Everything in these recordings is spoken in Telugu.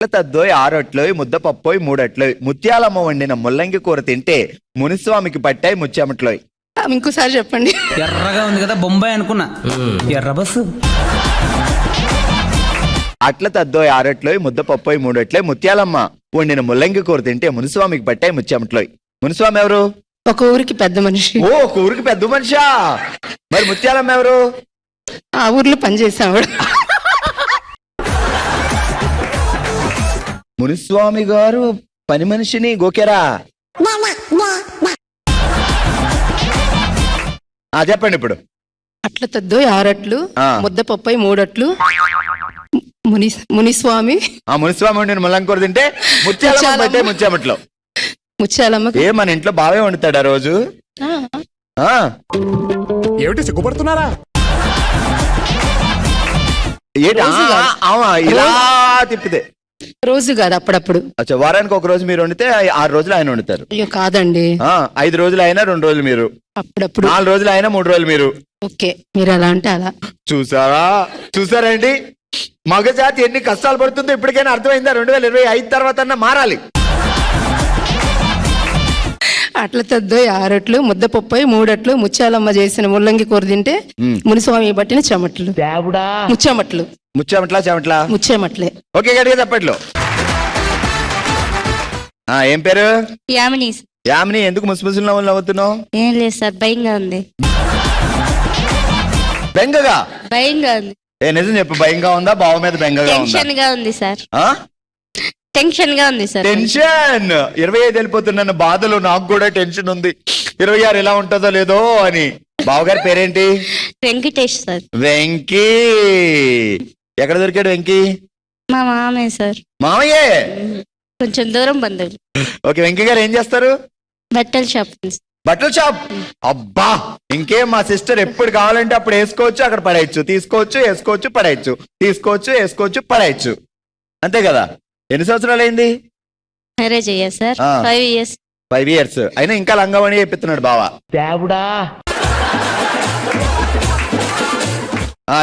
తద్దోయ్ ఆరొట్లోయ్ ముద్దపప్పోయ్ మూడట్లోయ్ ముత్యాలమ్మ వండిన ముల్లంగి కూర తింటే మునిస్వామికి పట్టాయి ముచ్చెమట్లోయ్. ఇంకోసారి చెప్పండి. ఎర్రగా ఉంది కదా బొంబాయి అనుకున్నా, ఎర్ర బస్సు. అట్ల తద్దోయ్ ఆరొట్లోయ్ ముద్దపప్పోయ్ మూడట్లోయ్ ముత్యాలమ్మ వండిన ముల్లంగి కూర తింటే మునిస్వామికి పట్టాయి ముచ్చెమట్లోయ్. మునిస్వామి ఎవరు? ఒక ఊరికి పెద్ద మనిషి. ఓ, ఒక ఊరికి పెద్ద మనిషా. మరి ముత్యాలమ్మ ఎవరు? ఆ ఊర్లో పనిచేసావాడు. మునిస్వామి గారు పని మనిషిని గోకెరా. చెప్పండి ఇప్పుడు. అట్ల తద్దో ఆరట్లు ముద్దపప్పై మూడట్లు మునిస్వామి మునిస్వామి వండిన ముల్లంగి కూర తింటే ముత్యాలమ్మ పట్టే ముచ్చెమట్లో. ముత్యాలమ్మ ఏ మన ఇంట్లో బావే వండుతాడు ఆ రోజు. ఏమిటి సిగ్గుపడుతున్నారా? ఇలా తిప్పితే రోజు కాదు, అప్పుడప్పుడు. వారానికి ఒక రోజు మీరు వండితే 6 రోజులు ఆయన వండుతారు. అయ్యో కాదండి, 5 రోజులు అయినా 2 రోజులు మీరు, అప్పుడప్పుడు 4 రోజులు అయినా 3 రోజులు మీరు. ఓకే, మీరు అలా అంటే అలా. చూసారండి మగజాతి ఎన్ని కష్టాలు పడుతుందో ఇప్పటికైనా అర్థమైందా? 2025 తర్వాత మారాలి. అట్ల తద్దో ఆరట్లు ముద్దపప్పై మూడట్లు ముత్యాలమ్మ చేసిన ముల్లంగి కూర తింటే మునిస్వామి పట్టిన చెమట్లు. ముచ్చెమట్లు. ముచ్చెమట్లే. ఓకే, గట్టిగా చెప్పట్లో. ఏం పేరు? యామిని. యామిని, ఎందుకు ముసిముసి నవ్వుతున్నావు? ఏం లేదు సార్, భయంగా ఉంది. బెంగగా? భయంగా ఉంది. నిజం చెప్పు, భయంగా ఉందా? బావ మీద బెంగగా ఉందా? టెన్షన్ గా ఉంది సార్. టెన్షన్ గా ఉంది సార్. టెన్షన్ 25 వెళ్ళిపోతున్న బాధలు నాకు కూడా టెన్షన్ ఉంది. 26 ఎలా ఉంటుందో లేదో అని. బావగారి పేరేంటి? వెంకటేష్ సార్. వెంకీ. ఎక్కడ దొరికాడు వెంకీ? మా మామయ్య సార్. మామయ్యే? కొంచెం దూరం బంధువులు. ఓకే, వెంకీ గారు ఏం చేస్తారు? బట్టల షాప్. బట్టల షాప్. అబ్బా, ఇంకేం, మా సిస్టర్ ఎప్పుడు కావాలంటే అప్పుడు వేసుకోవచ్చు, అక్కడ పడేయచ్చు, తీసుకోవచ్చు, వేసుకోవచ్చు, పడేయచ్చు, తీసుకోవచ్చు, వేసుకోవచ్చు, పడేయచ్చు. అంతే కదా? ఎన్ని సంవత్సరాలు అయింది మ్యారేజ్ అయ్యా సార్? 5 years. 5 years అయినా ఇంకా లంగవని చెప్పిస్తున్నాడు బావా.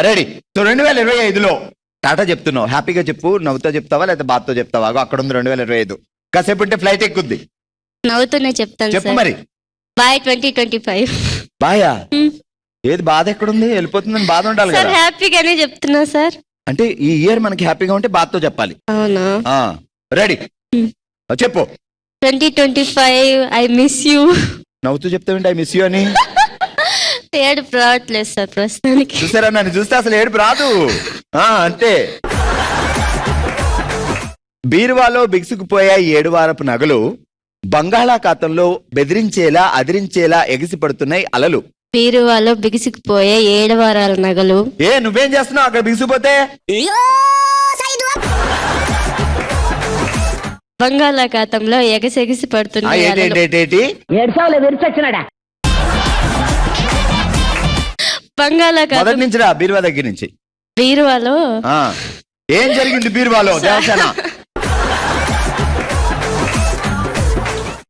రెడీ. సో 2025లో టాటా చెప్తున్నావు, హ్యాపీగా చెప్పు. నవ్వుతో చెప్తావా లేకపోతే బాధతో చెప్తావా? అక్కడ ఉంది 2025. కాసేపు ఉంటే ఫ్లైట్ ఎక్కుద్ది. నవ్వుతూనే చెప్తాను. చెప్పు మరి. బాయ్ 2025. బాయా? ఏది బాధ ఎక్కడుంది? వెళ్ళిపోతుందని బాధ ఉండాలి సార్. కదా. హ్యాపీగానే చెప్తున్నా సార్. అంటే ఈ ఇయర్ మనకి హ్యాపీగా ఉంటే బాధతో చెప్పాలి. అవునా? రెడీ, చెప్పు. 2025 ఐ మిస్ యూ. నవ్వుతూ చెప్తావేంటి ఐ మిస్ యూ అని? ఏడుపు రావట్లేదు సార్ ప్రస్తుతానికి. చూసారా, నన్ను చూస్తే అసలు ఏడుపు రాదు. అంతే. బీరువాలో బిగుసుకుపోయే 7 వారపు నగలు బంగాళాఖాతంలో బెదిరించేలా అదిరించేలా ఎగిసి పడుతున్నాయి అలలు. బీరువాలో బిగుసుకుపోయే 7 వారాల నగలు. నువ్వేం చేస్తున్నావు అక్కడ బిగుసిపోతే? బంగాళాఖాతంలో ఎగసెగిసి పడుతున్నాయి. బంగాళాఖాతం నుంచి రా, బీరువా దగ్గర నుంచి. బీరువాలో ఏం జరిగింది? బీరువాలో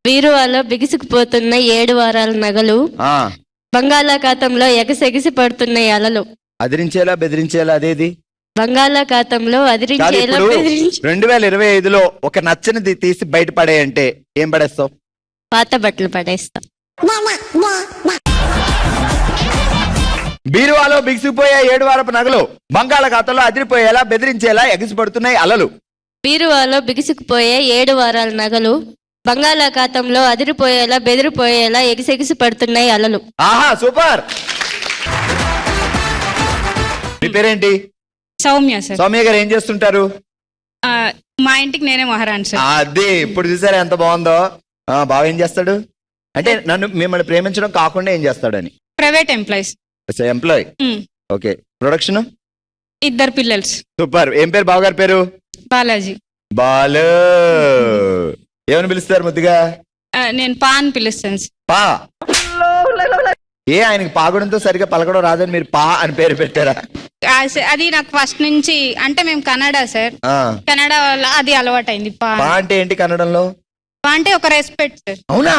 బీరువాలో బిగుసుకుపోతున్న 7 వారాల నగలు బంగాళాఖాతంలో ఎగసెగిసి పడుతున్నాయి అలలు. అదిరించేలా బెదిరించేలా అదేది? బంగాళాఖాతంలో అదిరించేలా 2025లో ఒక నచ్చనిది తీసి బయట పడేయంటే ఏం పడేస్తావు? పాత బట్టలు పడేస్తా. బీరువాలో బిగుసిపోయే 7 వారపు నగలు బంగాళాఖాతంలో అదిరిపోయేలా బెదిరించేలా ఎగిసిపడుతున్నాయి అలలు. బీరువాలో బిగుసుకుపోయే 7 వారాల నగలు బంగాళాఖాతంలో అదిరిపోయేలా బెదిరిపోయేలా ఎగిసెగిసి పడుతున్నాయి అలలు. ఆహా, సూపర్. మీ పేరేంటి? సౌమ్య సార్. సౌమ్య గారు ఏం చేస్తుంటారు? మా ఇంటికి నేనే మహారాణి సార్. అదే, ఇప్పుడు చూసారా ఎంత బాగుందో. బావ ఏం చేస్తాడు అంటే నన్ను మిమ్మల్ని ప్రేమించడం కాకుండా ఏం చేస్తాడని? Private employees. Employee. Okay. Production? 2 పిల్లలు. సూపర్. ఏం పేరు బావగారి పేరు? బాలాజీ. బాలు. ఏమని పిలుస్తారు ముద్దుగా? నేను పా అని పిలుస్తాను. పా? ఆయనకి పాగడంతో సరిగా పలకడం రాదని మీరు పా అని పేరు పెట్టారా? అది నాకు ఫస్ట్ నుంచి, అంటే మేము కన్నడ సార్. కన్నడ అది అలవాటైంది. పా అంటే ఏంటి కన్నడంలో? పా అంటే ఒక రెస్పెక్ట్ సార్. అవునా?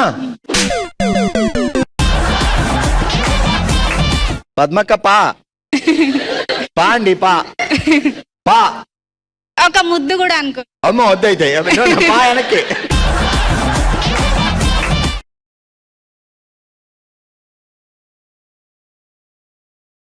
పద్మక్క పా. పా అండి, పా. పా ఒక ముద్దు కూడా అనుకో. అమ్మ వద్దయితే వెనక్కి